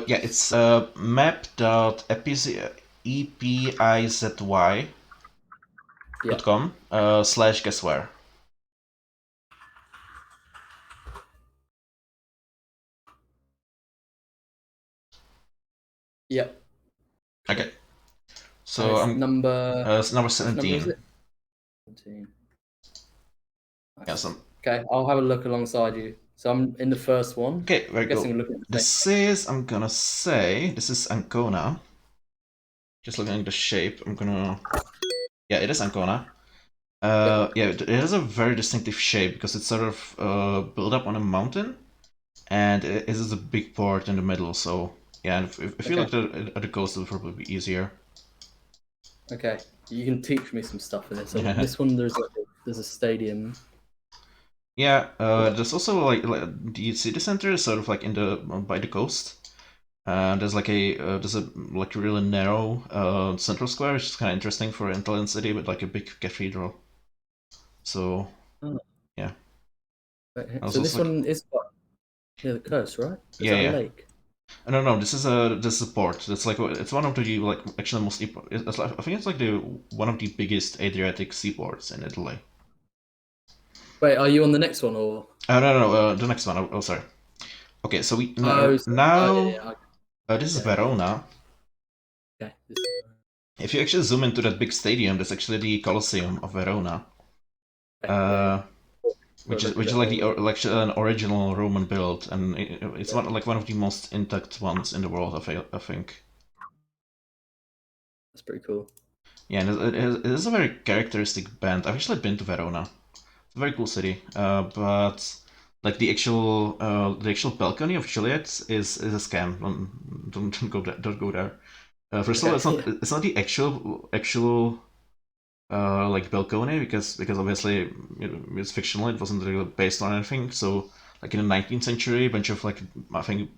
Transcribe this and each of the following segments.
Yeah, it's map.epizy.com slash GuessWhere. Yep. Okay. So And it's I'm number. it's number Which number is 17. it? 17. Yeah, Nice. so Okay, I'll have a look alongside you. So I'm in the first one. okay, very I'm guessing cool. we're looking at the same This is, I'm gonna say, this is Ancona. Just looking at the shape, I'm gonna. Yeah, it is Ancona. thing. Yep. Yeah, it has a very distinctive shape because it's sort of built up on a mountain, and it is a big port in the middle. So yeah, and if you Okay. looked at the coast, it would probably be easier. Okay. You can teach me some stuff in this. So Yeah, this one, there's a stadium. yeah. There's also like the city center is sort of like in the by the coast. There's a like really narrow central square, which is kind of interesting for an Italian city with like a big cathedral. So Oh, yeah, okay. I was So also this like, one is quite near the coast, right? Is yeah, that a yeah. lake? No, this is a port. It's like it's one of the like actually most it's like, I think it's like the one of the biggest Adriatic seaports in Italy. Wait, are you on the next one or? No, the next one. Oh, sorry. Okay, so we Oh, oh yeah, now yeah. this is Okay, okay. Verona. Okay. If you actually zoom into that big stadium, that's actually the Colosseum of Verona. Okay, yeah, yeah. Uh, Got to look a which is bit like the older. like an original Roman build, and it's Yeah, one of the most intact ones in the world. I think. that's pretty cool. Yeah, and it is a very characteristic band. I've actually been to Verona. It's a very cool city, but like the actual balcony of Juliet is a scam. Don't go there. Don't go there. First of all, Okay, yeah. it's not the actual like balcony because obviously it's fictional. It wasn't really based on anything. So like in the 19th century, a bunch of like I think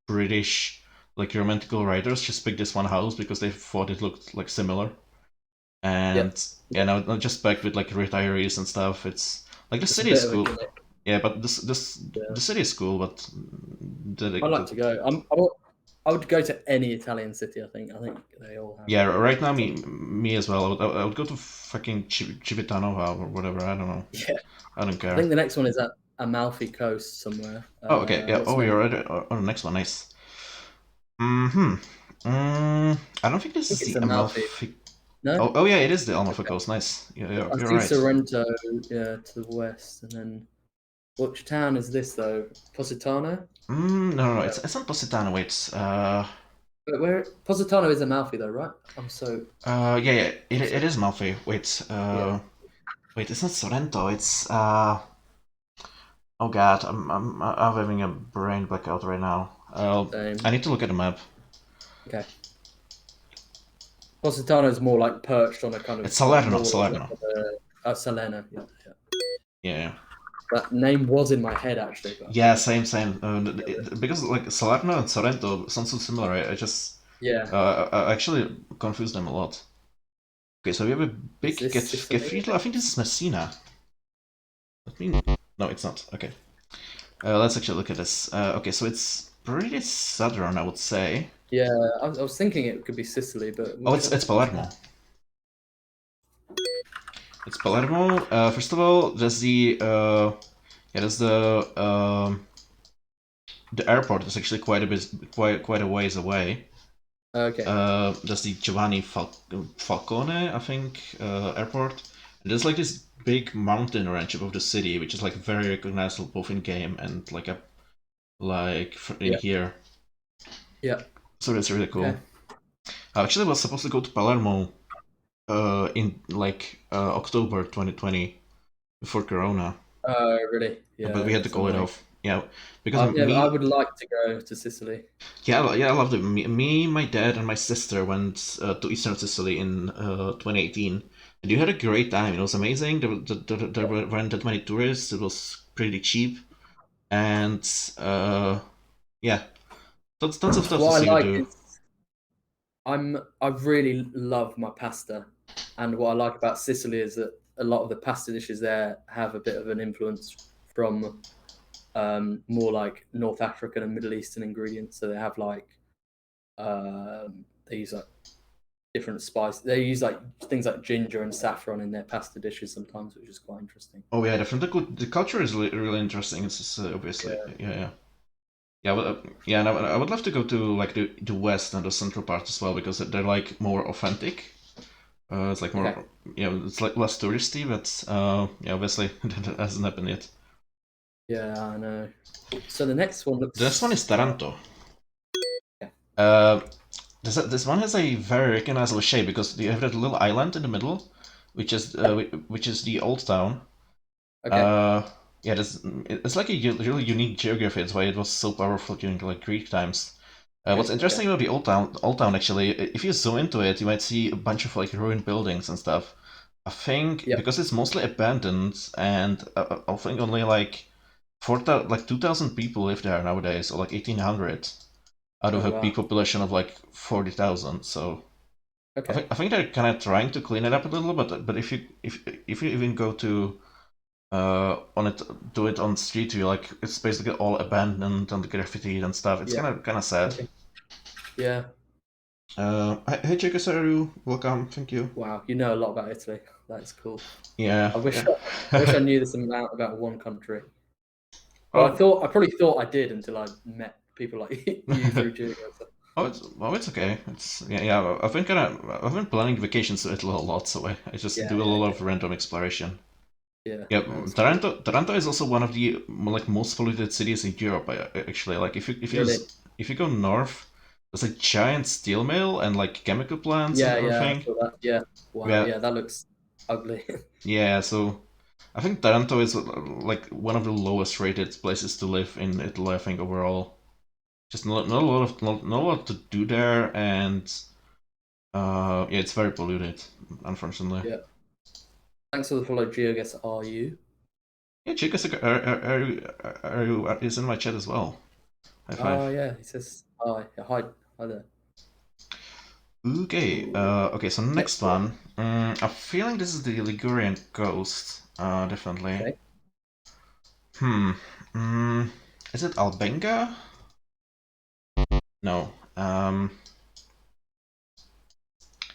British like romantical writers just picked this one house because they thought it looked like similar. Yeah, And yeah, now not just back with like retirees and stuff. It's like the it's a city bit is of a cool. gimmick. Yeah, but Yeah, the city is cool, but I'd like to go. I would go to any Italian city. I think they all have yeah, right now something. me as well. I would go to fucking Civitanova or whatever. I don't know. Yeah, I don't I care. think the next one is at Amalfi Coast somewhere. Oh, okay. Yeah. What's Oh, the name you're of it? already on the next one. Nice. Mm-hmm. I don't think I this think is it's the Amalfi. Amalfi. No? Oh, yeah, it is the Amalfi Okay. Coast. Nice. Yeah, I you're see right. Sorrento, yeah, to the west, and then which town is this though? Positano? No, No. it's not Positano. Wait. But where Positano is Amalfi though, right? Yeah, I'm it so is Malfi. Wait, yeah. wait, it's not Sorrento. It's oh god, I'm having a brain blackout right now. I Same. need to look at the map. Okay. Positano is more like perched on a kind of It's like Salerno, more like Salerno. Salerno. Yeah, yeah. Yeah, That name was in my head actually, but I yeah, couldn't same. get it. Because like Salerno and Sorrento sound so similar. I just Yeah. I actually confuse them a lot. Okay, so we have a Is big this Sicily? cathedral. I think this is Messina. Let me. No, it's not. Okay. Let's actually look at this. Okay, so it's pretty southern, I would say. Yeah, I was thinking it could be Sicily, but Oh, we'll it's check. Palermo. It's Palermo. First of all, there's yeah, there's the airport is actually quite a bit quite a ways away. Okay. There's the Falcone, I think, airport. And there's like this big mountain range above the city, which is like very recognizable both in game and in Yeah. here. Yeah. So that's really cool. Okay. I actually was supposed to go to Palermo in like October 2020 before Corona, Oh, really? but Yeah, we had to that's call it annoying. off. Yeah, because I me, would like to go to Sicily. yeah, I loved it. My dad, and my sister went to Eastern Sicily in 2018, and you had a great time. It was amazing. There weren't that many tourists. It was pretty cheap, and yeah, tons of stuff to What I see or like do. is I really love my pasta, and what I like about Sicily is that a lot of the pasta dishes there have a bit of an influence from more like North African and Middle Eastern ingredients. So they have like they use like different spices. They use like things like ginger and saffron in their pasta dishes sometimes, which is quite interesting. Oh yeah, the culture is really interesting. It's just, obviously yeah, well, yeah. And I would love to go to like the west and the central part as well because they're like more authentic. It's like more, it's like less touristy, but yeah, obviously that hasn't happened yet. Yeah, I know. So the next one looks. This one is Taranto. Yeah. This one has a very recognizable shape because you have that little island in the middle, which is the old town. Okay. Yeah, it's like a really unique geography. That's why it was so powerful during like Greek times. What's interesting about the old town actually, if you zoom into it, you might see a bunch of like ruined buildings and stuff. I think because it's mostly abandoned, and I think only like 2,000 people live there nowadays, or like 1,800 out of a peak population of like 40,000. So I think they're kind of trying to clean it up a little, but if you even go to do it on street view, like it's basically all abandoned and graffiti and stuff. It's kind of sad. Okay. Yeah. Hey, Chikasaru, welcome. Thank you. Wow, you know a lot about Italy. That's cool. Yeah. I wish I knew this amount about one country. Well, I probably thought I did until I met people like you through Julia. It's okay. Yeah. I've been planning vacations to Italy a lot, so I just do a lot of random exploration. Yeah, Taranto is also one of the like most polluted cities in Europe. Actually, like if you go north, there's a giant steel mill and like chemical plants and everything. I saw that. Yeah, wow, yeah, that looks ugly. Yeah, so I think Taranto is like one of the lowest rated places to live in Italy. I think overall, just not a lot to do there, and yeah, it's very polluted, unfortunately. Yeah. Thanks for the follow, GeoGuess. Are you? Yeah, Chica, is in my chat as well. High five. Oh yeah, he says hi. Hi there. Okay, okay. So next one. I'm feeling this is the Ligurian coast. Definitely. Okay. Is it Albenga? No.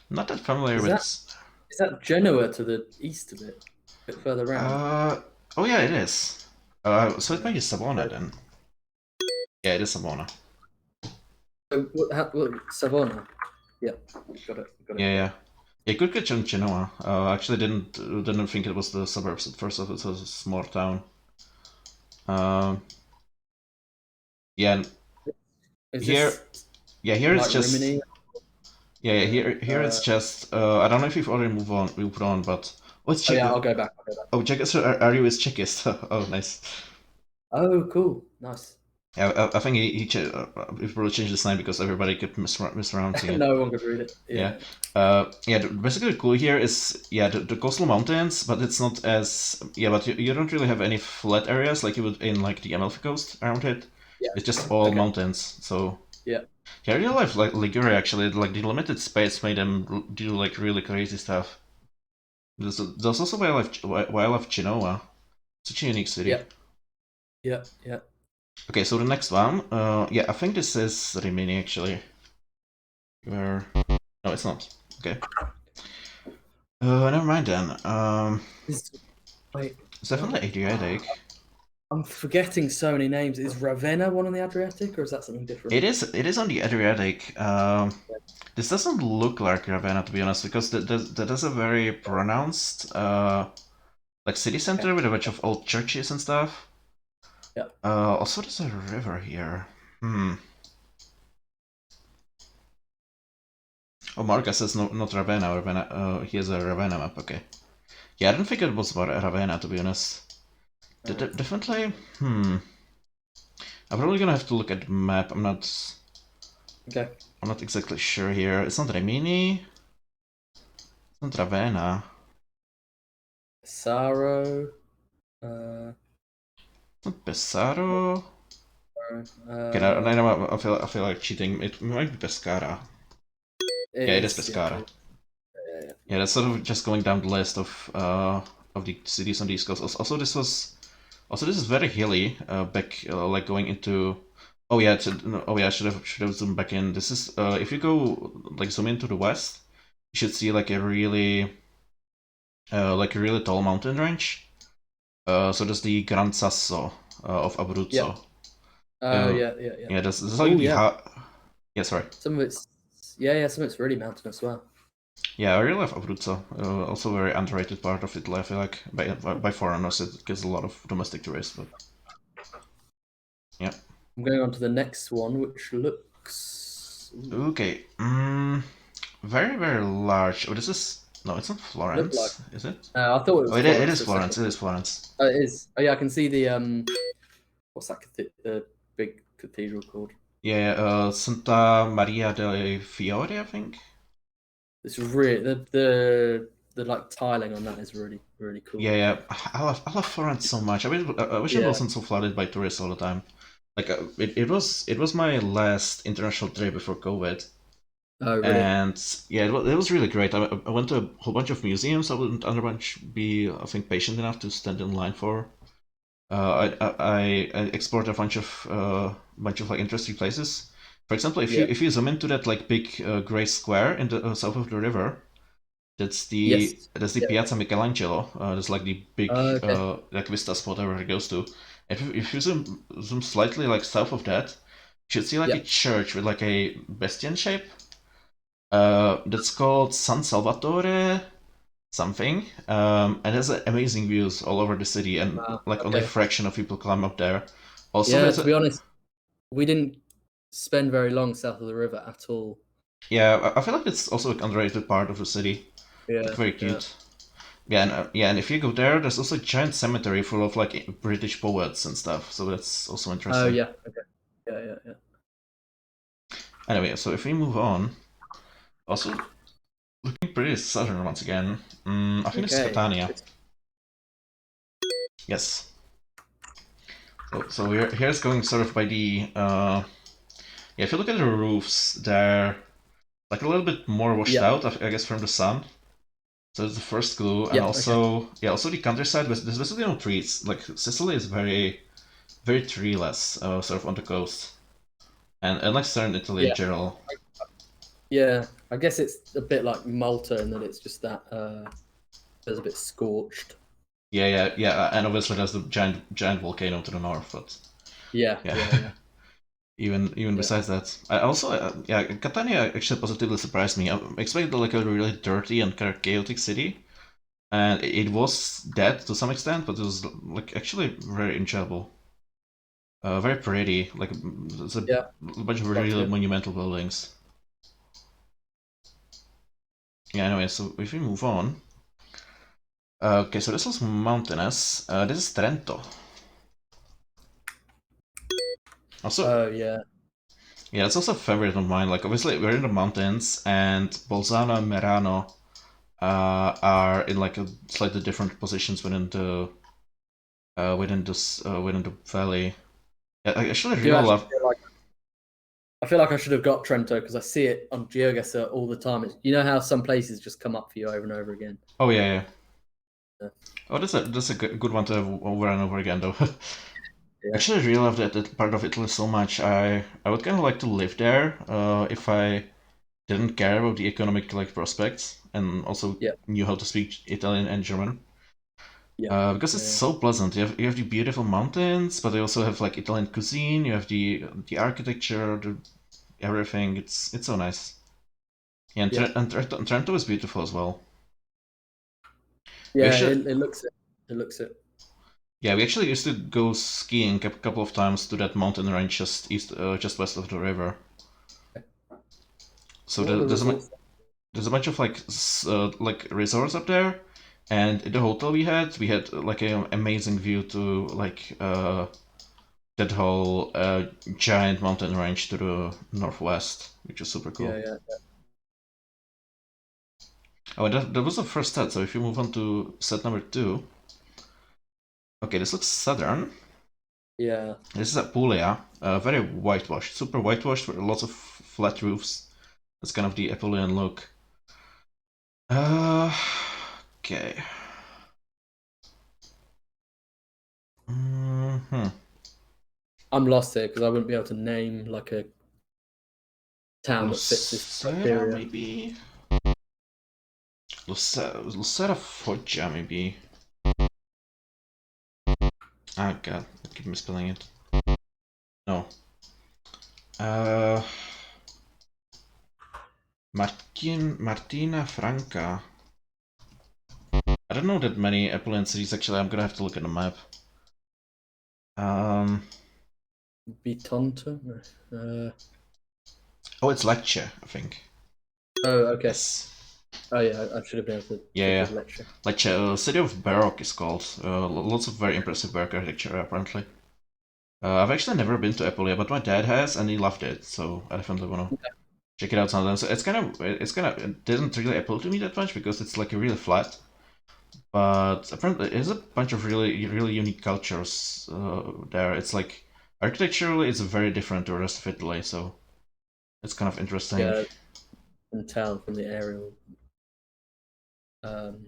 Not that familiar with. Is that Genoa to the east of it? A bit further around. Oh yeah, it is. So it might be Savona then. Yeah, it is Savona. Savona. Yeah, got it. Yeah. Yeah, good catch on Genoa. Actually didn't think it was the suburbs at first. It was a small town. Yeah. Here it's just. Rimini? Yeah, here it's just. I don't know if you've already moved on, but what's Czech? Yeah, I'll go back. Oh, Czechist. Are you his Czechist? Oh, nice. Oh, cool, nice. Yeah, I think he probably changed his name because everybody kept mispronouncing it. No one could read it. Yeah. Basically the clue here is the coastal mountains, but it's not as but you don't really have any flat areas like you would in like the Amalfi Coast around it. Yeah. It's just all mountains. So yeah, I really like Liguria actually. Like the limited space made them do like really crazy stuff. There's also why I love Genoa. Such a unique city. Yeah. Okay, so the next one, I think this is Rimini actually. No, it's not. Okay. Never mind then. It's definitely Adriatic. I'm forgetting so many names. Is Ravenna one on the Adriatic, or is that something different? It is on the Adriatic. This doesn't look like Ravenna, to be honest, because that is a very pronounced like city center with a bunch of old churches and stuff. Yeah. Also, there's a river here. Oh, Marcus says not Ravenna. Ravenna. He has a Ravenna map. Okay. Yeah, I didn't think it was about Ravenna, to be honest. Definitely. I'm probably gonna have to look at the map. I'm not. Okay. I'm not exactly sure here. It's not Rimini. It's not Ravenna. Pesaro. Not Pesaro. Okay, I feel like cheating. It might be Pescara. It is Pescara. Yeah, that's sort of just going down the list of the cities on the East Coast. Also, this was Also, this is very hilly. Back like going into. Oh yeah, no, oh yeah. I should have zoomed back in. This is if you go like zoom into the west, you should see like a really tall mountain range. So there's the Gran Sasso of Yeah. Abruzzo. Oh yeah, yeah, yeah. Yeah, this is like Oh the yeah. yeah, sorry. Some of it's yeah, some of it's really mountainous as well. Yeah, I really love Abruzzo. Also, very underrated part of Italy. I feel like by foreigners, it gets a lot of domestic tourists. But yeah. I'm going on to the next one, which looks Okay. Very very large. Oh, this is no, it's not look like. Florence, is it? I thought it Oh, was it Florence is for a Florence. second. It is Florence. Oh, it is. Oh yeah, I can see the what's that the big cathedral called? Yeah, Santa Maria delle Fiore, I think. It's really the like tiling on that is really cool. Yeah, yeah. I love Florence so much. I wish it Yeah. wasn't so flooded by tourists all the time. Like it was my last international trip before COVID, Oh really? and yeah, it was really great. I went to a whole bunch of museums. I wouldn't otherwise be, I think, patient enough to stand in line for. I explored a bunch of like interesting places. For example, if you Yeah. if you zoom into that like big gray square in the south of the river, that's the Yes. that's the Yeah. Piazza Michelangelo. That's like the big Okay. like vista spot everybody goes to. If you zoom slightly like south of that, you should see like a Yeah. church with like a bastion shape. That's called San Salvatore something, and has amazing views all over the city, and Wow. like only a Okay. fraction of people climb up there. Also, Yeah. there's To a be honest, we didn't spend very long south of the river at all. yeah, I feel like it's also an underrated part of the city. Like Yeah. very Yeah. cute. Yeah, and if you go there, there's also a giant cemetery full of like British poets and stuff. So that's also Oh interesting. yeah. Okay. Yeah. Yeah. Yeah. Anyway, so if we move on, also looking pretty southern once again. I think it's Okay. Catania. Yes. So here's going sort of by the yeah. If you look at the roofs, they're like a little bit more washed Yeah. out, I guess, from the sun. So that's the first clue, and Yeah. Okay. also the countryside. There's basically no trees. Like Sicily is very treeless, sort of on the coast, and like southern Italy in Yeah. general. Yeah. I guess it's a bit like Malta in that it's just that there's a bit scorched. Yeah, and obviously there's the giant volcano to the north, but Yeah. yeah. Yeah. Yeah. Even Yeah. besides that, I also yeah, Catania actually positively surprised me. I expected like a really dirty and kind of chaotic city, and it was that to some extent, but it was like actually very enjoyable. Very pretty. Like there's a Yeah. bunch of Love to really hear. monumental buildings. Yeah. Anyway, so if we move on, okay, so this was mountainous. This is Trento. Also, Oh yeah. yeah, it's also a favorite of mine. Like obviously we're in the mountains, and Bolzano and Merano are in like a slightly different positions within the valley. Yeah, I actually I do really actually love. feel like I should have got Trento because I see it on GeoGuessr all the time. You know how some places just come up for you over and over again. Oh yeah, yeah. Yeah. Oh, that's a good one to have over and over again though. Yeah. Actually, I really love that part of Italy so much. I would kind of like to live there if I didn't care about the economic like prospects and also Yeah. knew how to speak Italian and German. Yeah. Because it's Yeah. so pleasant. You have the beautiful mountains, but you also have like Italian cuisine. You have the architecture, everything. It's so nice. Yeah, Yeah. And Trento is beautiful as well. We Yeah. actually It looks it. It looks it. Yeah, we actually used to go skiing a couple of times to that mountain range just west of the river. So What are the there's a bunch of like resorts up there, and in the hotel we had like an amazing view to like that whole giant mountain range to the northwest, which is super Yeah. cool. Yeah. Oh, and that was the first set. So if you move on to set number two, okay, this looks southern. Yeah. This is at Puglia, very whitewashed, super whitewashed with lots of flat roofs. That's kind of the Apulian look. Uh, okay. Hmm. I'm lost here because I wouldn't be able to name like a town that fits this Lucera, criteria. maybe? Lucera Foggia, maybe? Ah, god, I keep misspelling it. No. Uh... Martina Franca. I don't know that many Apulian cities, actually. I'm gonna have to look at the map. Bitonto? No. Oh, it's Lecce, I think. Oh, okay. Yes. Oh, yeah, I should have been able to Yeah, think yeah. of Lecce. Lecce, City of Baroque is called. Lots of very impressive Baroque architecture, apparently. I've actually never been to Apulia, but my dad has, and he loved it, so I definitely wanna check it out sometime. So it didn't really appeal to me that much because it's like really flat. But apparently, there's a bunch of really unique cultures there. It's like architecturally, it's very different to the rest of Italy, so it's kind of interesting. Yeah, in town from the aerial.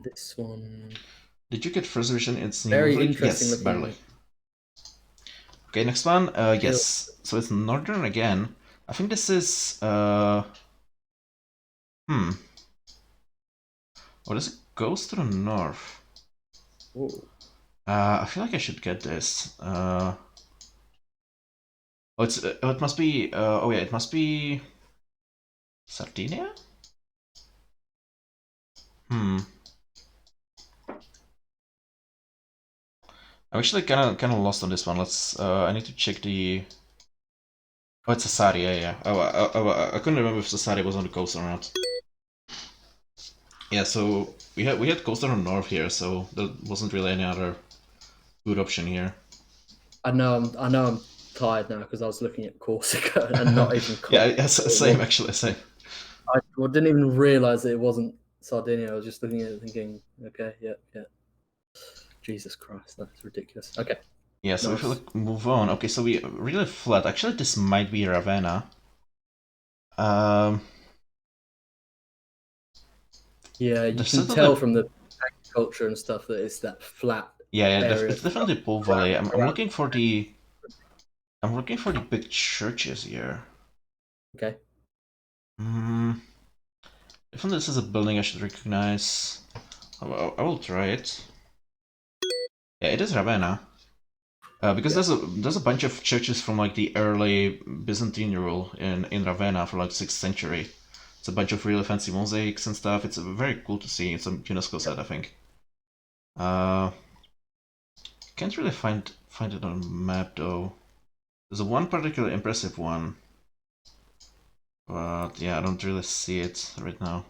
This one. Did you get first vision in Very Italy? interesting Yes, barely. looking Okay, next one. hill. Yes. So it's northern again. I think this is hmm. Oh, does it goes to the north? Ooh. I feel like I should get this. Oh, it must be. Oh yeah, it must be Sardinia. Hmm. I'm actually kind of lost on this one. Let's. I need to check the. Oh, it's Sassari. Yeah. I couldn't remember if Sassari was on the coast or not. Yeah. So we had coast on the north here, so there wasn't really any other good option here. I know I'm tired now because I was looking at Corsica and not even Yeah. Same actually. Same. I didn't even realize that it wasn't Sardinia. I was just looking at it thinking, okay, yeah. Jesus Christ, that's ridiculous. Okay. Yeah. So if we Nice. move on. Okay. So we really flat. Actually, this might be Ravenna. Um. Yeah, you There's can tell certainly. from the agriculture and stuff that it's that flat Yeah. area. It's definitely Po Valley. I'm looking for the. I'm looking for the big churches here. Okay. Hmm. If this is a building I should recognize, I will try it. Yeah, it is Ravenna. Because Yeah. there's a bunch of churches from like the early Byzantine rule in Ravenna for like 6th century. It's a bunch of really fancy mosaics and stuff. It's very cool to see. It's a UNESCO site, I think. Can't really find it on a map though. There's a one particularly impressive one, but yeah, I don't really see it right now.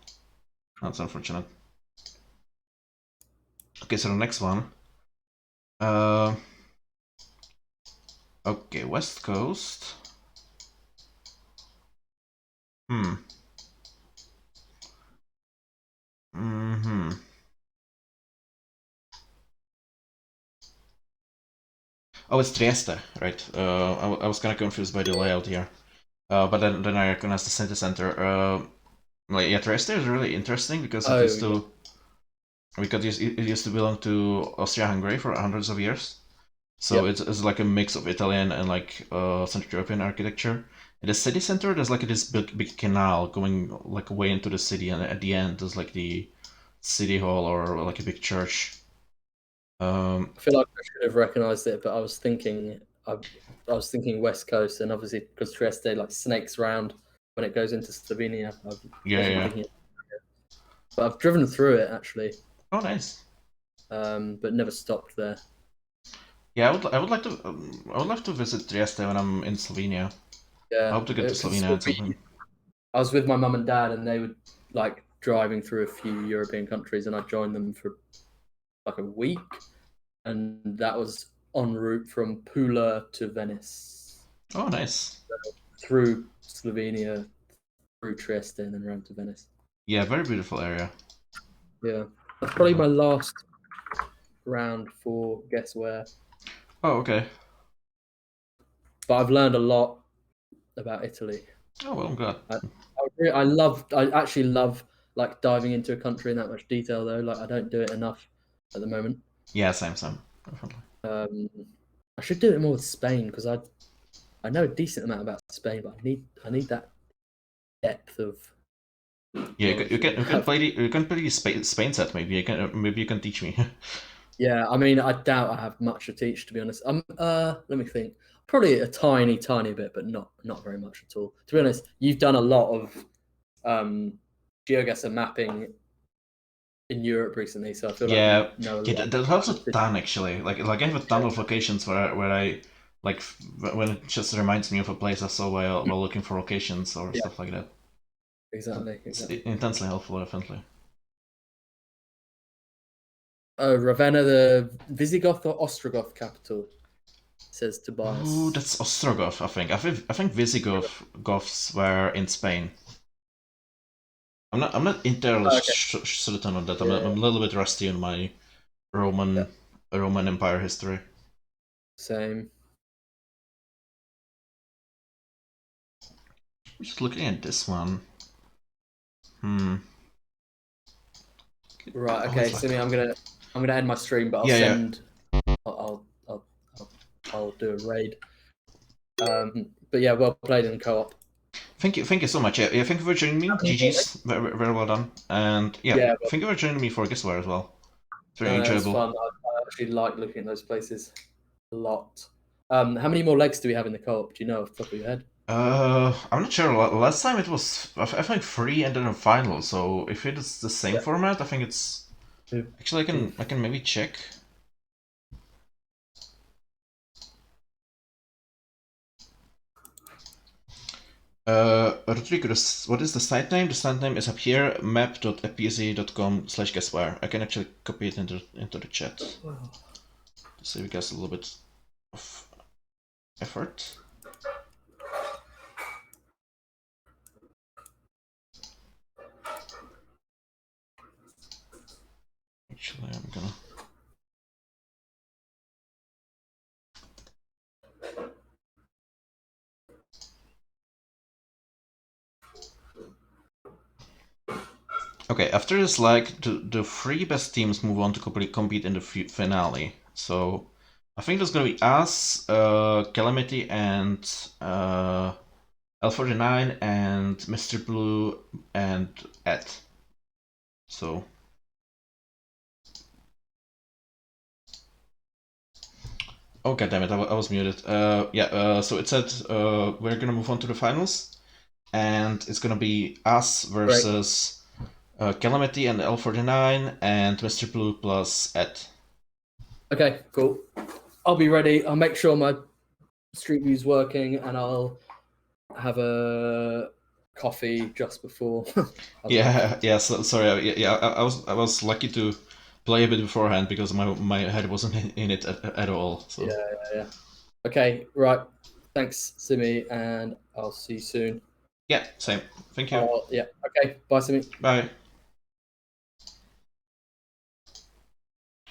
That's unfortunate. Okay, so the next one. Uh, okay, West Coast. Hmm. Hmm. Oh, it's Trieste, right? I was kind of confused by the layout here. But then I recognized the city center. Like yeah, Trieste is really interesting because it Oh, used yeah. to it used to belong to Austria-Hungary for hundreds of years. So Yep. it's like a mix of Italian and like Central European architecture. In the city center, there's like this big canal going like way into the city, and at the end there's like the city hall or like a big church. I feel like I should have recognized it, but I was thinking West Coast, and obviously because Trieste like snakes around when it goes into Slovenia, I Yeah, wasn't yeah. thinking. But I've driven through it actually, Oh, nice. but never stopped there. Yeah, I would like to I would love to visit Trieste when I'm in Slovenia. I Yeah, hope to get to because Slovenia at some point. I was with my mum and dad, and they were like driving through a few European countries, and I joined them for like a week, and that was en route from Puglia to Venice, Oh, nice. through Slovenia, through Trieste, and then around to Venice. Yeah, very beautiful area. Yeah, that's probably my last round for GuessWhere, Oh, okay. but I've learned a lot about Italy. Oh, well, I'm glad. I actually love like diving into a country in that much detail though. Like I don't do it enough at the moment. Yeah, same. Definitely. Um, I should do it more with Spain because I know a decent amount about Spain, but I need that depth of Yeah, knowledge that you you can have. play the Spain set. Maybe you can teach me. Yeah, I mean, I doubt I have much to teach, to be honest. Let me think. Probably a tiny, tiny bit, but not very much at all. To be honest, you've done a lot of GeoGuessr mapping in Europe recently, so I feel like you Yeah, know a yeah, lot that helps a about the ton actually. Like I have a ton of locations where I like when it just reminds me of a place I saw while looking for locations or yeah, stuff like that. It's exactly. intensely helpful, definitely. Ravenna, the Visigoth or Ostrogoth capital, says Oh, Tobias. that's Ostrogoth, I think. I think Visigoths were in Spain. I'm not entirely Okay, certain on that. I'm yeah, a little bit rusty on my yeah, Roman Empire history. same. Just looking at this one. Hmm. Right. Okay, Always like. Simi, I'm gonna end my stream, but I'll Yeah, yeah. send. I'll I'll do a raid. But yeah, well played in co-op. Thank you so much. Yeah, thank you for joining me. How many more GG's, very well done. And yeah, Yeah, thank you for joining me for GuessWhere as well. It's very it was enjoyable. fun. I actually like looking at those places a lot. How many more legs do we have in the co-op? Do you know off the top of your head? I'm not sure. Last time it was, I think, three and then a final. So if it is the same Yeah. format, I think it's actually Oof. I can maybe check. Rodrigo, what is the site name? The site name is up here, map.epc.com/guesswhere. I can actually copy it into the chat to save you guys a little bit of effort. Actually, I'm gonna. Okay, after this, like the three best teams move on to compete in the finale. So I think there's gonna be us, Calamity, and L49, and Mr. Blue, and Ed. So. Oh god damn it! I was muted. Yeah. So it said we're gonna move on to the finals, and it's gonna be us Great. versus Calamity and L49 and Mr. Blue plus Ed. Okay, cool. I'll be ready. I'll make sure my Street View's working, and I'll have a coffee just before. Yeah, yeah. So, sorry. Yeah. I was lucky to play a bit beforehand because my head wasn't in it at all. Yeah, So yeah. Okay, right. Thanks, Simi, and I'll see you soon. yeah, same. Thank you. Yeah. Okay. Bye, Simi. Bye.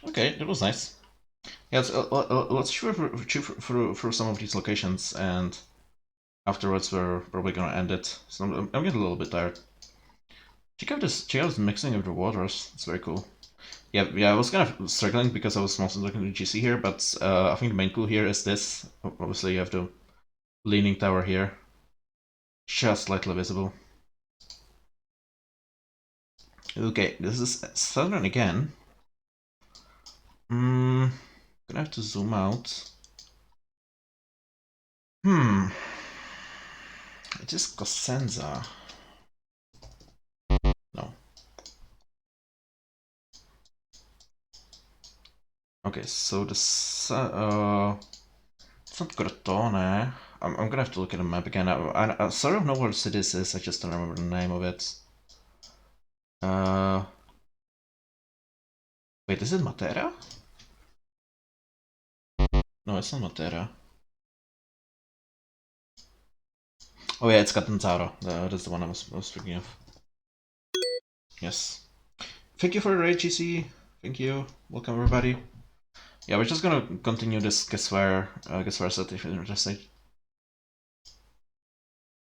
Okay, that was nice. Yeah, let's shoot through some of these locations, and afterwards we're probably gonna end it. So I'm getting a little bit tired. Check out this mixing of the waters. It's very cool. Yeah, I was kind of struggling because I was mostly looking at GC here, but I think the main clue here is this. Obviously, you have the leaning tower here, just slightly visible. Okay, this is southern again. Gonna have to zoom out. It is Cosenza. No. Okay, so it's not Crotone. I'm gonna have to look at the map again. I sort of know where the city is. I just don't remember the name of it. Uh, wait, is it Matera? No, it's not Matera. Oh yeah, it's Catanzaro. That's the one I was thinking of. Yes. Thank you for the raid, GC. Thank you. Welcome everybody. Yeah, we're just gonna continue this guesswhere set if you're interested.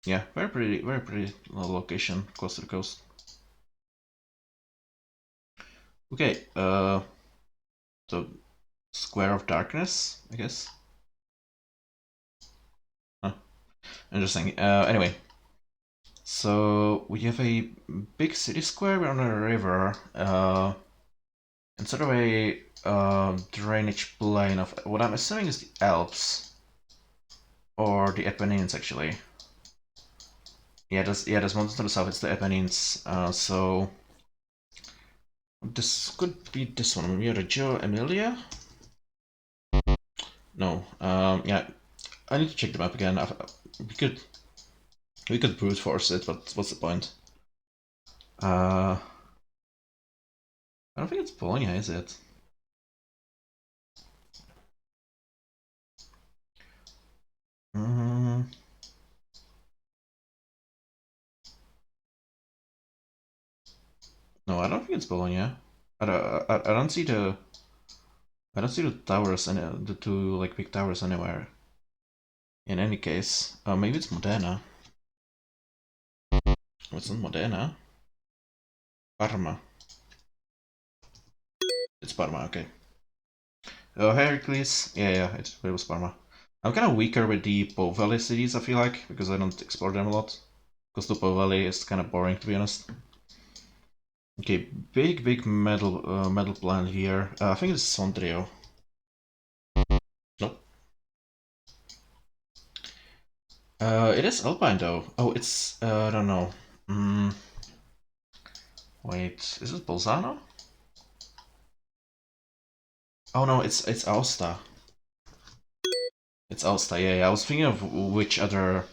Yeah, very pretty location, close to the coast. Okay, the Square of Darkness, I guess. Interesting. Anyway, so we have a big city square. We're on a river. Instead of a drainage plain of what I'm assuming is the Alps or the Apennines, actually. Yeah, there's mountains to the south. It's the Apennines. So this could be this one. We are Reggio Emilia. No. Yeah. I need to check the map again. We could brute force it, but what's the point? I don't think it's Bologna, is it? Mm, no, I don't think it's Bologna. I don't see the towers and the two like big towers anywhere. In any case, maybe it's Modena. What's in Modena? Parma. It's Parma. Okay. Oh, Heracles. Yeah, it was Parma. I'm kind of weaker with the Po Valley cities, I feel like, because I don't explore them a lot. Because the Po Valley is kind of boring, to be honest. Okay, big metal plant here. I think it's Sondrio. Nope. It is Alpine though. Oh, it's I don't know. Wait, is it Bolzano? Oh no, it's Aosta. It's Aosta. Yeah. I was thinking of which other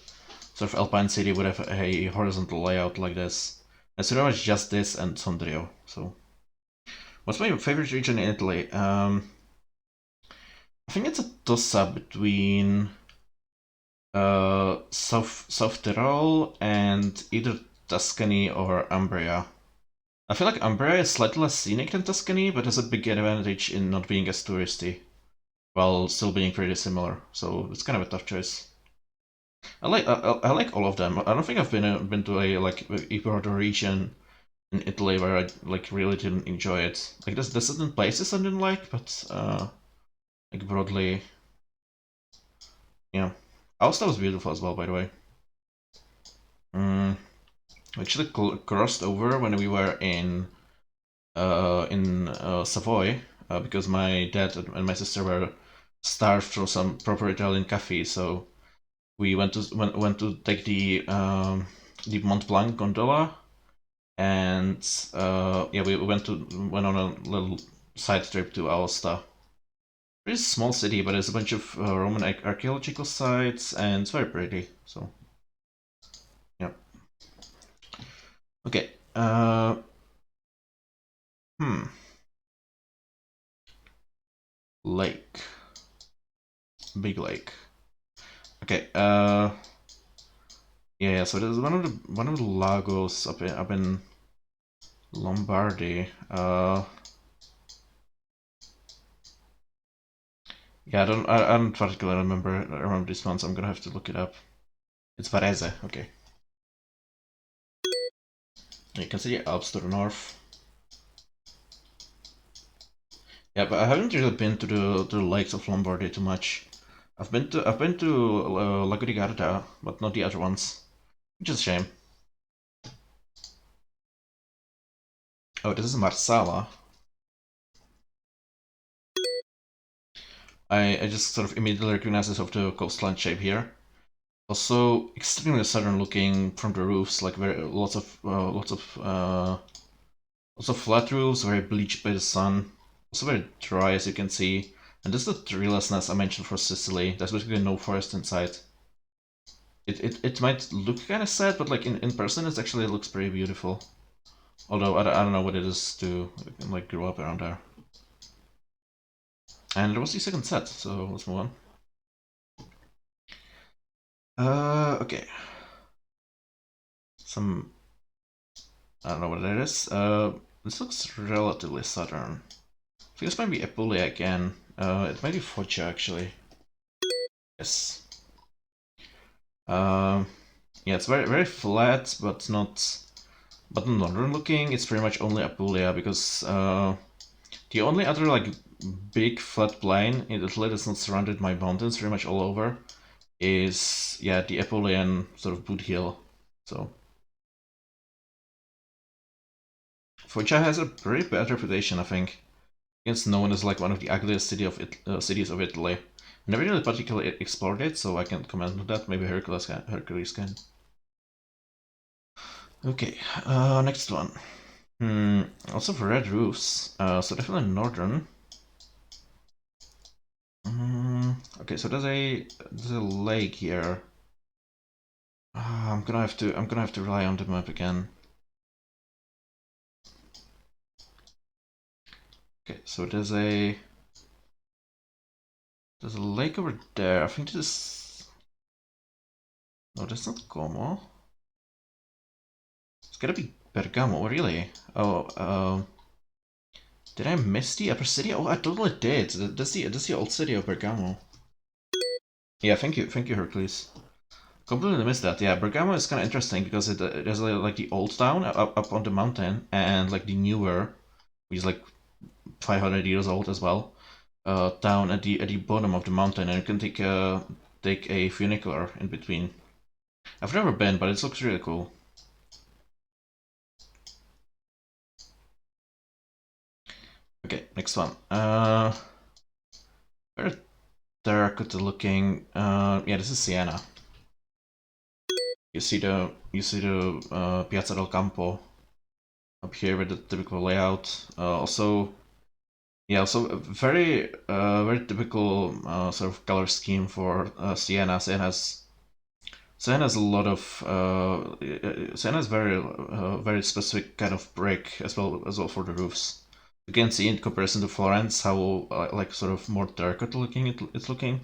sort of Alpine city would have a horizontal layout like this. It's pretty much just this and Sondrio. So, what's my favorite region in Italy? I think it's a toss-up between South Tyrol and either Tuscany or Umbria. I feel like Umbria is slightly less scenic than Tuscany, but has a big advantage in not being as touristy, while still being pretty similar. So it's kind of a tough choice. I like all of them. I don't think I've been to a like a broader region in Italy where I like really didn't enjoy it. Like there's certain places I didn't like, but like broadly, yeah. Aosta was beautiful as well, by the way. We actually crossed over when we were in Savoy because my dad and my sister were starved for some proper Italian coffee, so we went to take the Mont Blanc gondola, and yeah, we went on a little side trip to Aosta. It's a small city, but there's a bunch of Roman archaeological sites, and it's very pretty. So yeah. Okay. Hmm. Lake. Big lake. Okay. Yeah. So there's one of the lagos up in Lombardy. Yeah. I don't particularly remember this one, so I'm gonna have to look it up. It's Varese. Okay. You can see the Alps to the north. Yeah, but I haven't really been to the lakes of Lombardy too much. I've been to Lago di Garda, but not the other ones, which is a shame. Oh, this is Marsala. I just sort of immediately recognize this of the coastline shape here. Also, extremely southern looking from the roofs, like very lots of flat roofs, very bleached by the sun. Also very dry, as you can see. And this is the treelessness I mentioned for Sicily. There's basically no forest inside. It might look kind of sad, but like in person, it actually looks pretty beautiful. Although I don't know what it is to like grow up around there. And there was the second set, so let's move on. Okay. Some I don't know what it is. This looks relatively southern. I think this might be Apulia again. It might be Foggia actually. Yes. Yeah, it's very flat, but not northern looking. It's pretty much only Apulia because the only other like big flat plain in Italy that's not surrounded by mountains, pretty much all over, is, yeah, the Apulian sort of boot heel. So Foggia has a pretty bad reputation, I think. It's known as like one of the ugliest cities of Italy. Never really particularly explored it, so I can't comment on that. Maybe Hercules can. Okay, next one. Also for red roofs, so definitely northern. Okay, so there's a lake here. I'm gonna have to rely on the map again. Okay, so there's a lake over there. I think this is, no, that's not Como. It's gotta be Bergamo, really. Oh, did I miss the upper city? Oh, I totally did. That's the old city of Bergamo. Yeah, thank you, Hercules. Completely missed that. Yeah, Bergamo is kind of interesting because there's like the old town up on the mountain and like the newer, which is like 500 years old as well, down at the bottom of the mountain, and you can take a funicular in between. I've never been, but it looks really cool. Okay, next one. Very terracotta looking. Yeah, this is Siena. You see the Piazza del Campo up here with the typical layout. Also, yeah, also a very typical sort of color scheme for Siena. Siena has a lot of Siena has very specific kind of brick as well for the roofs. You can see in comparison to Florence how like sort of more terracotta looking it's looking.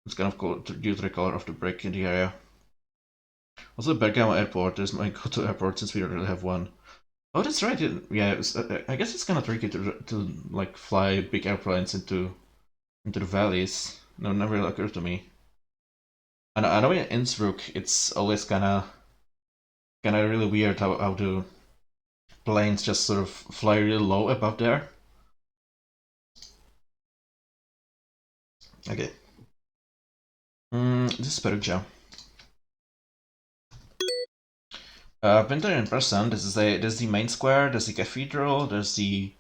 It's kind of cool due to the color of the brick in the area. Also, Bergamo Airport is my go-to airport since we don't really have one. Oh, that's right. Yeah, I guess it's kind of tricky to like fly big airplanes into the valleys. No, never really occurred to me. And I know in Innsbruck, it's always kind of really weird how the planes just sort of fly really low above there. Okay. This is Perugia. I've been there in person. There's the main square, there's the cathedral, there's the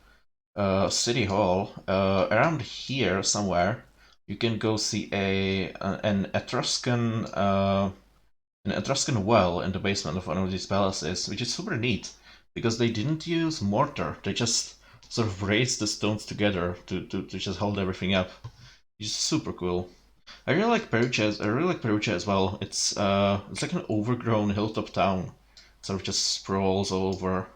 city hall. Around here somewhere, you can go see an Etruscan well in the basement of one of these palaces, which is super neat because they didn't use mortar. They just sort of raised the stones together to just hold everything up. It's super cool. I really like Perugia as well. It's like an overgrown hilltop town. It sort of just sprawls all over.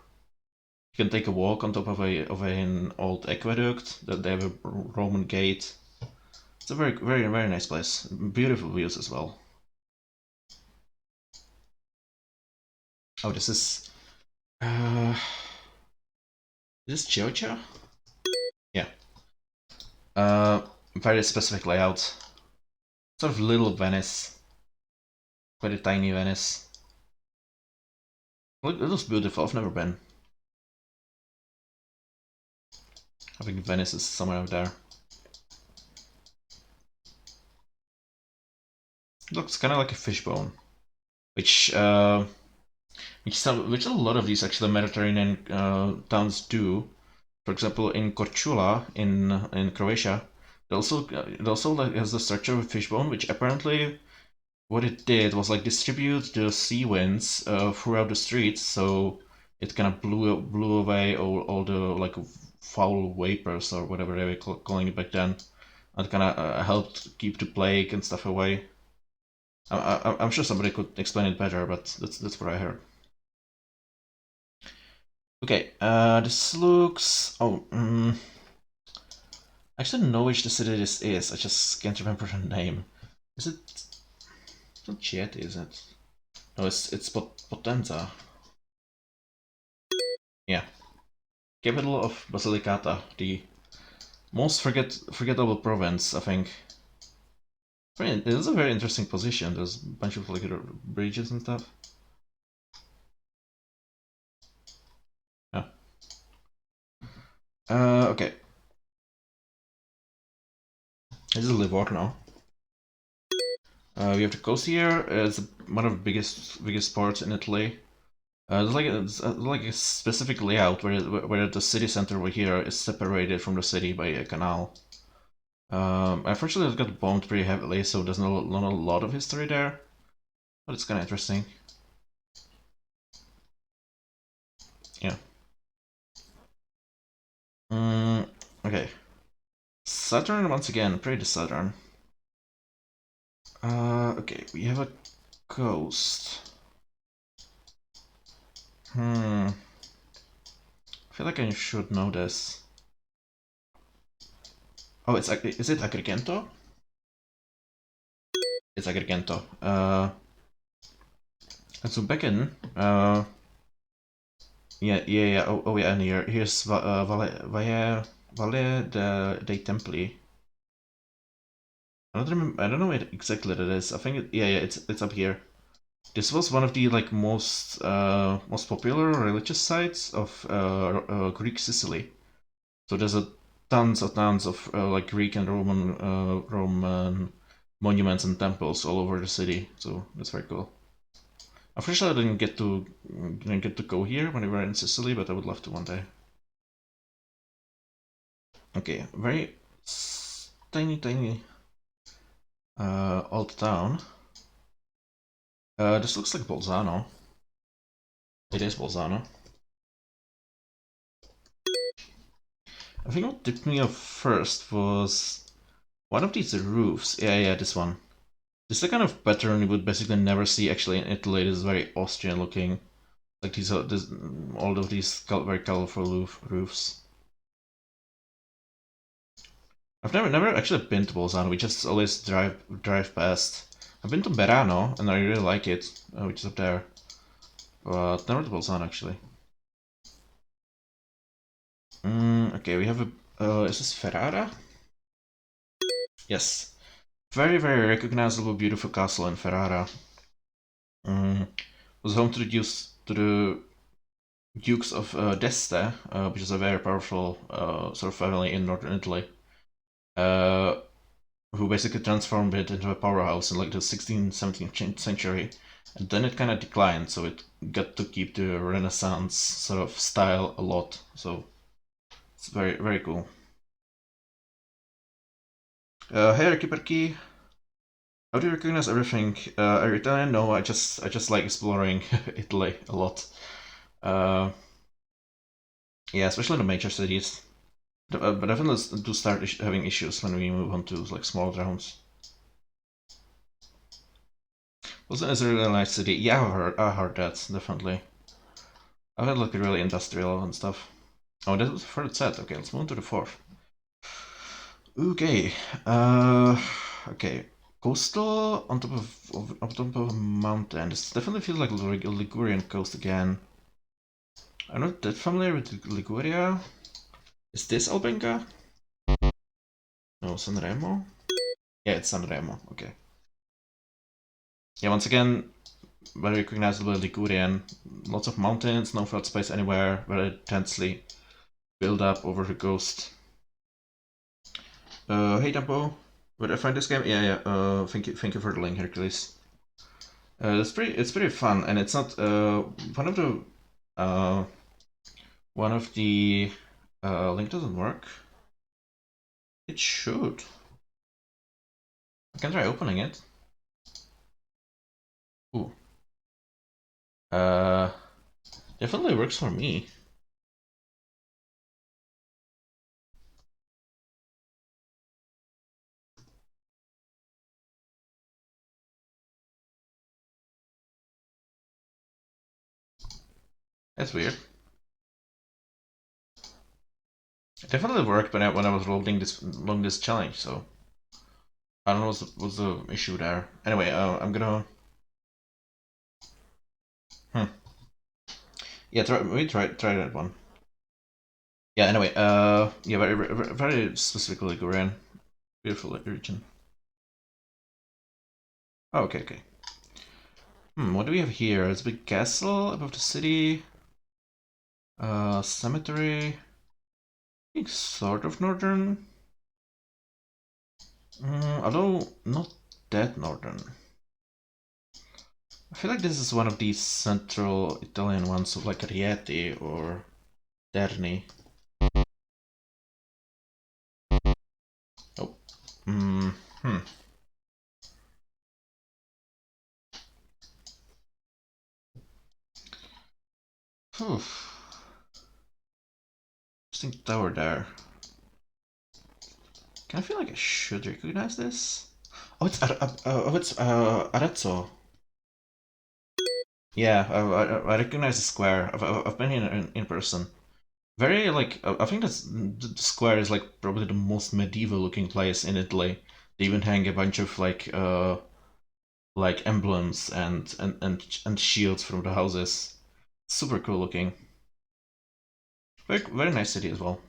You can take a walk on top of an old aqueduct. That they have a Roman gate. It's a very nice place. Beautiful views as well. Oh, uh this is Georgia? Yeah. Very specific layout. Sort of little Venice. Quite a tiny Venice. It looks beautiful. I've never been. I think Venice is somewhere out there. It looks kind of like a fishbone, which which a lot of these actually Mediterranean towns do. For example, in Korčula in Croatia, it also like, has the structure of a fishbone, which apparently what it did was like distribute the sea winds throughout the streets, so it kind of blew away all the like foul vapors or whatever they were calling it back then, and kind of helped keep the plague and stuff away. I'm sure somebody could explain it better, but that's what I heard. Okay, this looks. Oh, I actually know which the city this is. I just can't remember the name. Is it? It's not Chieti, is it? No, it's Potenza. Yeah, capital of Basilicata, the most forgettable province, I think. It is a very interesting position. There's a bunch of like bridges and stuff. Yeah. Okay. This is Livorno. We have the coast here. It's one of the biggest ports in Italy. It's like a specific layout where the city center over here is separated from the city by a canal. Unfortunately, it got bombed pretty heavily, so there's not a lot of history there, but it's kind of interesting. Yeah. Okay. Southern once again, pretty southern. Okay, we have a coast. I feel like I should know this. Oh, is it Agrigento? It's Agrigento. And so back in, yeah. Oh yeah, and here's Valle dei Templi. I don't know what exactly that is. I think yeah, it's up here. This was one of the like most popular religious sites of Greek Sicily. So there's tons of like Greek and Roman monuments and temples all over the city. So that's very cool. Unfortunately, I didn't get to go here when we were in Sicily, but I would love to one day. Okay, very tiny old town. This looks like Bolzano. It is Bolzano. I think what tipped me off first was one of these roofs. Yeah, this one. This is the kind of pattern you would basically never see actually in Italy. This is very Austrian looking. Like all of these very colorful roofs. I've never actually been to Bolzano. We just always drive past. I've been to Verano and I really like it, which is up there, but never to Bolzano actually. Okay, we have a. Is this Ferrara? Yes, very recognizable, beautiful castle in Ferrara. Was home to the Dukes of d'Este, which is a very powerful sort of family in northern Italy. Who basically transformed it into a powerhouse in like the 16th, 17th century. And then it kind of declined, so it got to keep the Renaissance sort of style a lot. So it's very cool. Hierarchy per key. How do you recognize everything? Are you Italian? No, I just like exploring Italy a lot. Uh, yeah, especially the major cities. But I do start having issues when we move on to like small towns. Also, it's a really nice city. Yeah, I heard that definitely. I heard like really industrial and stuff. Oh, that was the third set. Okay, let's move on to the fourth. Okay. Okay. Coastal on top of a mountain. This definitely feels like a Ligurian coast again. I'm not that familiar with Liguria. Is this Albenga? No, Sanremo? Yeah, it's Sanremo. Okay. Yeah, once again, very recognizable Ligurian. Lots of mountains, no flat space anywhere, very densely built up over the coast. Hey Tempo, where did I find this game? Yeah. Thank you for the link, Hercules. It's pretty fun, and it's not uh, one of the link doesn't work. It should. I can try opening it. Ooh. Uh, Definitely works for me. That's weird. It definitely worked when I was loading this challenge, so I don't know what's the issue there. Anyway, I'm gonna. Hmm. Yeah, try that one. Yeah. Anyway, yeah, very specifically Korean, beautiful region. Oh, okay. What do we have here? It's a big castle above the city. Cemetery. I think sort of northern. Although not that northern. I feel like this is one of these central Italian ones, like Rieti or Terni. Oh. Hmm. Whew. Interesting tower there. Can I feel like I should recognize this? Oh, it's Arezzo. Yeah, I recognize the square. I've been here in person. Very like I think the square is like probably the most medieval looking place in Italy. They even hang a bunch of like emblems and shields from the houses. Super cool looking. Very nice city as well.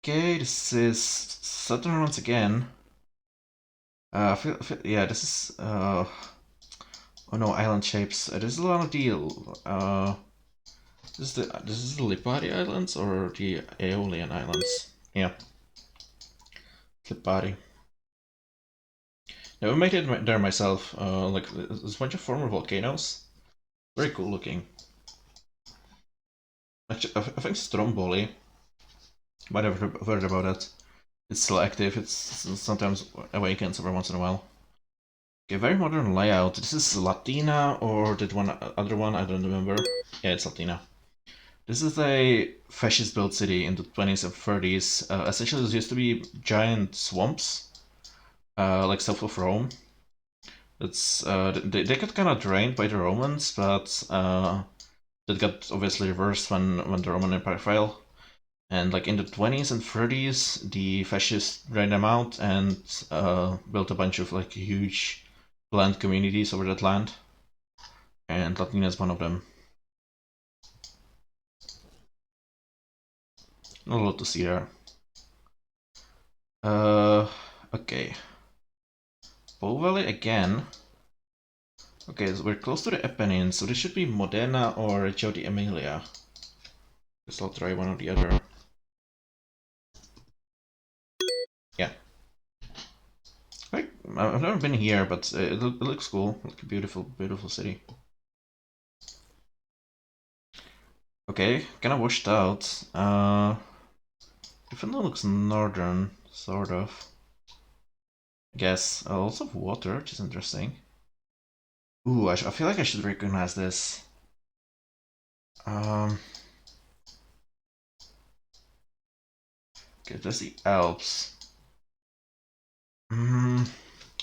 Okay, this is Saturn once again. Yeah, this is oh no, island shapes. This is a lot of the this is the Lipari Islands or the Aeolian Islands. Yeah, Lipari. Never made it there myself. Like there's a bunch of former volcanoes. Very cool looking. Actually, I think Stromboli. Might have heard about it. It's still active. It's sometimes awakens every once in a while. Okay, very modern layout. This is Latina or that one other one? I don't remember. Yeah, it's Latina. This is a fascist-built city in the 20s and 30s. Essentially, there used to be giant swamps, like south of Rome. It's they got kind of drained by the Romans, but that got obviously reversed when the Roman Empire fell. And like in the 20s and 30s, the fascists drained them out and built a bunch of like huge planned communities over that land. And Latina is one of them. Not a lot to see there. Okay. Po Valley again. Okay, so we're close to the Apennines, so this should be Modena or Reggio di Emilia. Guess I'll try one or the other. Yeah. Right. I've never been here, but it looks cool. Like a beautiful, beautiful city. Okay, kind of washed out. Definitely looks northern, sort of. I guess. Lots of water, which is interesting. Ooh, I feel like I should recognize this. Um, okay, there's the Alps. Hmm,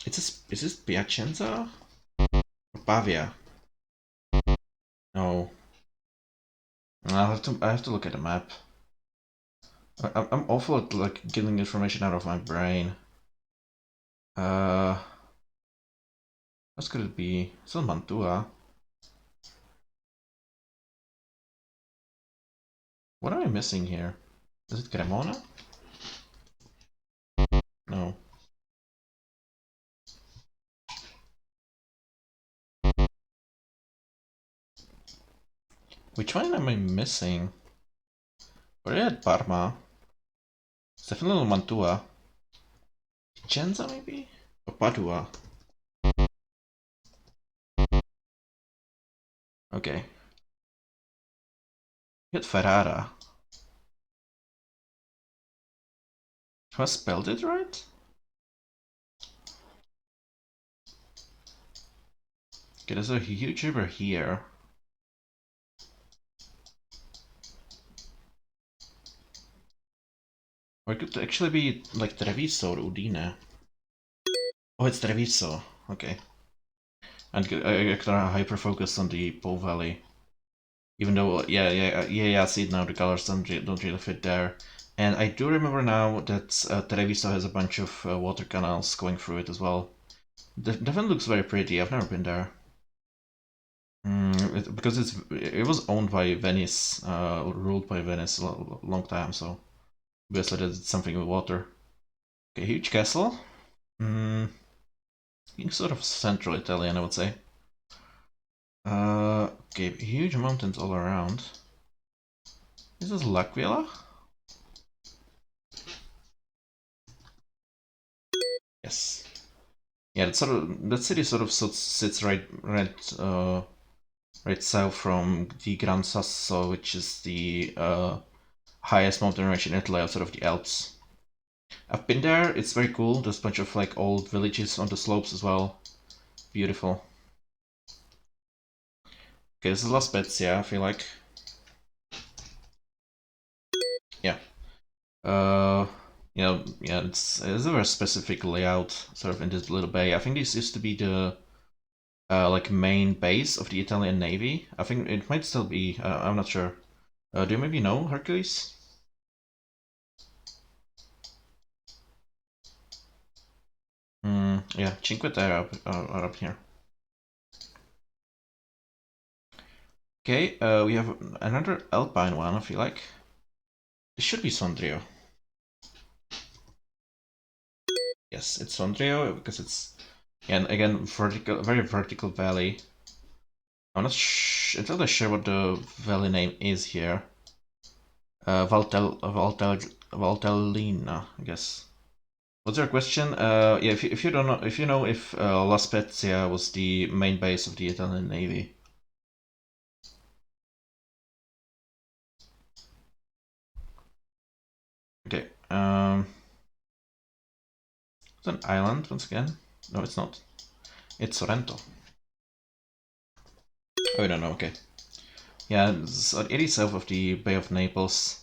is this Piacenza? Or Pavia? No. I have to look at the map. I'm awful at like getting information out of my brain. Uh, what could it be? It's not Mantua. What am I missing here? Is it Cremona? No. Which one am I missing? We're at Parma. It's definitely Mantua. Vicenza maybe? Or Padua? Okay. Hit Ferrara. Have I spelled it right? Okay, there's a huge river here. Or it could actually be like Treviso or Udine. Oh, it's Treviso. Okay. And I can hyper focus on the Po Valley. Even though, I see it now, the colors don't really fit there. And I do remember now that Treviso has a bunch of water canals going through it as well. Definitely looks very pretty. I've never been there. Because it was owned by Venice, ruled by Venice a long time, so obviously there's something with water. Okay, huge castle. Mm, sort of central Italian, I would say. Okay, huge mountains all around. Is this L'Aquila? Yes. Yeah, that city sort of sits right south from the Gran Sasso, which is the highest mountain range in Italy outside of the Alps. I've been there. It's very cool. There's a bunch of like old villages on the slopes as well. Beautiful. Okay, this is the last bits. Yeah, I feel like. Yeah. Uh, yeah, it's a very specific layout, sort of in this little bay. I think this used to be the like main base of the Italian Navy. I think it might still be. I'm not sure. Do you maybe know Hercules? Yeah, Cinque Terre are up here. Okay, we have another alpine one. I feel like it should be Sondrio. Yes, it's Sondrio because it's, and again, vertical, very vertical valley. I'm not entirely sure what the valley name is here. Valtellina, I guess. What's your question? Yeah, if you don't know, if you know if La Spezia was the main base of the Italian Navy. Okay. It's an island once again. No, it's not. It's Sorrento. Oh, I don't know. Okay. Yeah, it is south of the Bay of Naples.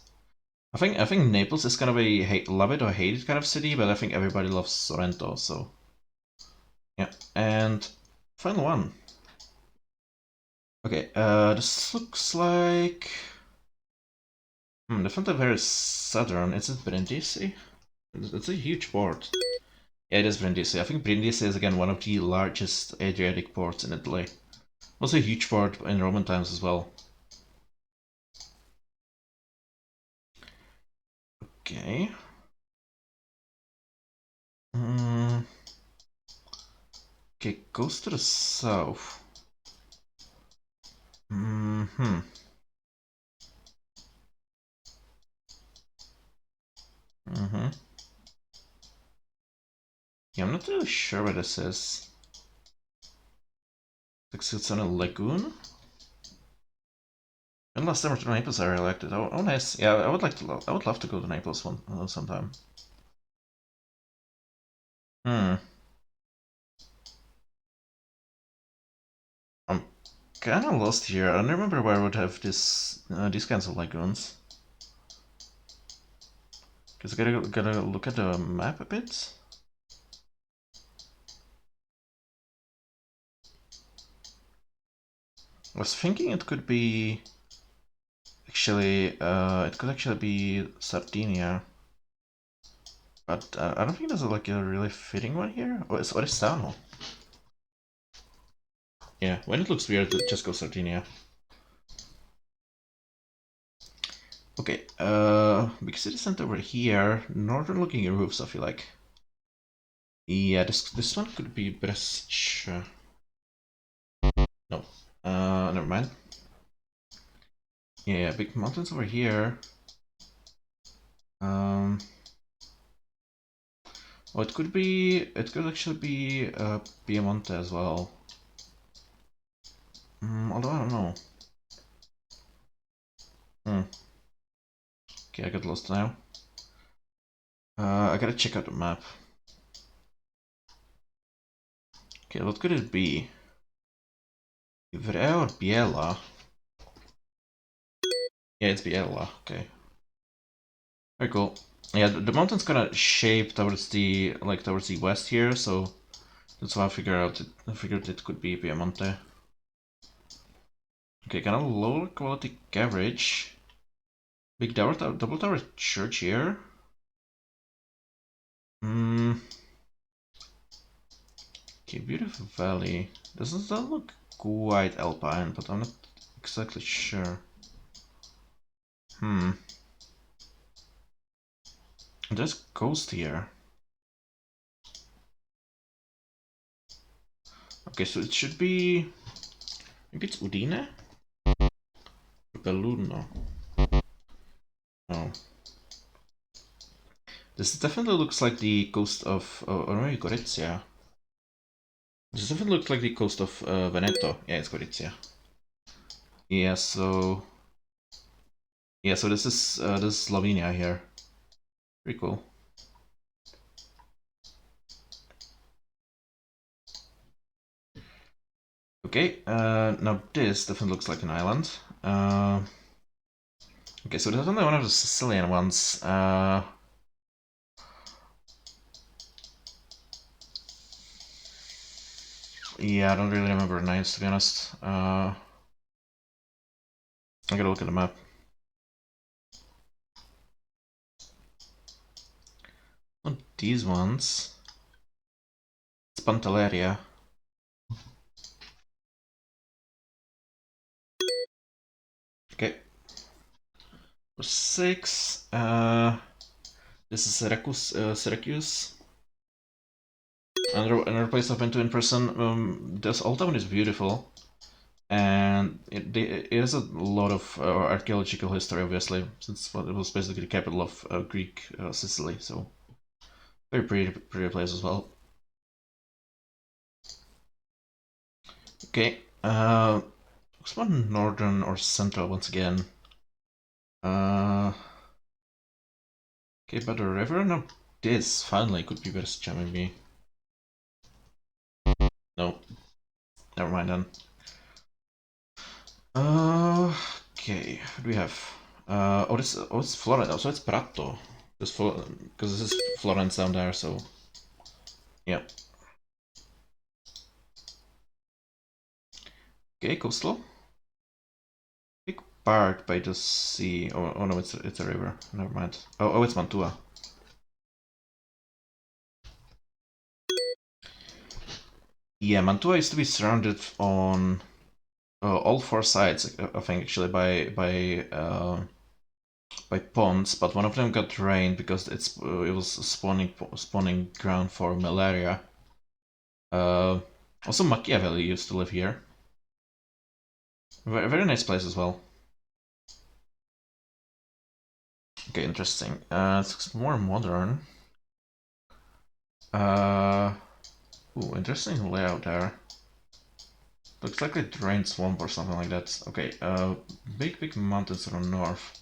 I think Naples is kind of a love it or hate it kind of city, but I think everybody loves Sorrento. So yeah. And final one. Okay. This looks like. Definitely very southern. Is it Brindisi? It's a huge port. Yeah, it is Brindisi. I think Brindisi is again one of the largest Adriatic ports in Italy. Also a huge port in Roman times as well. Okay. Okay, goes to the south. Hmm. Mm-hmm. Yeah, I'm not really sure where this is. Looks like it's on a lagoon. And last summer to Naples I really liked it. Oh, nice. Yeah, I would love to go to Naples sometime. Hmm. I'm kind of lost here. I don't remember where I would have these kinds of lagoons. Cause I gotta look at the map a bit. I was thinking it could be it could actually be Sardinia, but I don't think there's like a really fitting one here. What is Sano? Yeah, when it looks weird, just go Sardinia. Okay, big city center over here, northern looking roofs, I feel like. Yeah, this one could be Brescia. No, never mind. Yeah, big mountains over here. Well, it could actually be Piemonte as well. Although I don't know. Okay, I got lost now. I gotta check out the map. Okay, what could it be? Ivrea or Biella? Yeah, it's Biella. Okay. Very cool. Yeah, the mountain's kind of shaped towards the west here, so that's why I figured it could be Piemonte. Okay, kind of lower quality carriage. Big double tower church here. Okay, beautiful valley. Doesn't that look quite alpine, but I'm not exactly sure. There's coast here. Okay, so it should be. Maybe it's Udine? Belluno. Oh. This definitely looks like the coast of. Or maybe Gorizia. Does it look like the coast of Veneto? Yeah, it's Gorizia. Yeah, so this is Slovenia here. Pretty cool. Okay, now this definitely looks like an island. Okay, so there's only one of the Sicilian ones. Yeah, I don't really remember the names, to be honest. I gotta look at the map. Not these ones. It's Pantelleria. Okay. For 6. This is Syracuse. Another place I've been to in person. This old town is beautiful, and it has a lot of archaeological history, obviously, since it was basically the capital of Greek Sicily. So very pretty place as well. Okay, looks more northern or central once again. Okay, but the river? No, this finally could be better jamming me. No, never mind then. Okay, what do we have? It's Florence. Oh, so it's Prato. Because this is Florence down there, so yeah. Okay, coastal. Big part by the sea. Oh no, it's a river. Never mind. Oh, it's Mantua. Yeah, Mantua used to be surrounded on all four sides, I think, actually by ponds, but one of them got drained because it was spawning ground for malaria. Also, Machiavelli used to live here. Very nice place as well. Okay, interesting. It's more modern. Interesting layout there. Looks like a drained swamp or something like that. Okay, big mountains on north.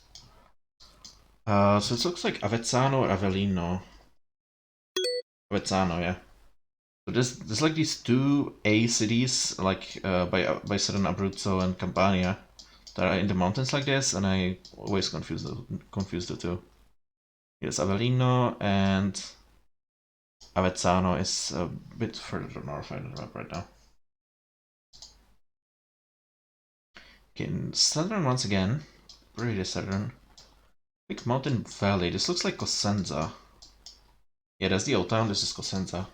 So it looks like Avezzano or Avellino. Avezzano, yeah. So there's like these two A cities, like by southern Abruzzo and Campania, that are in the mountains like this, and I always confuse the two. Yes, Avellino and Avezzano is a bit further north. I don't remember right now. Okay, southern once again, pretty southern. Big mountain valley. This looks like Cosenza. Yeah, that's the old town. This is Cosenza.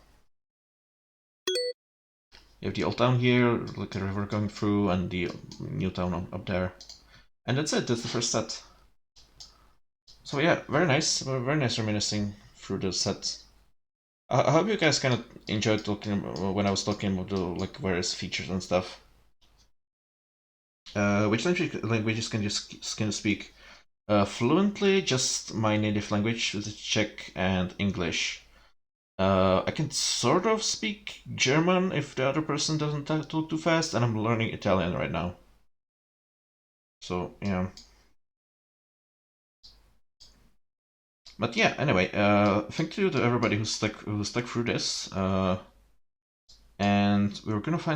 You have the old town here, like a river going through, and the new town up there. And that's it. That's the first set. So yeah, very nice. Very nice reminiscing through the set. I hope you guys kind of enjoyed talking when I was talking about the like various features and stuff. Which languages can you speak? Fluently, just my native language, which is Czech and English. I can sort of speak German if the other person doesn't talk too fast, and I'm learning Italian right now. So yeah. But yeah, anyway, thank you to everybody who stuck through this. And we were gonna find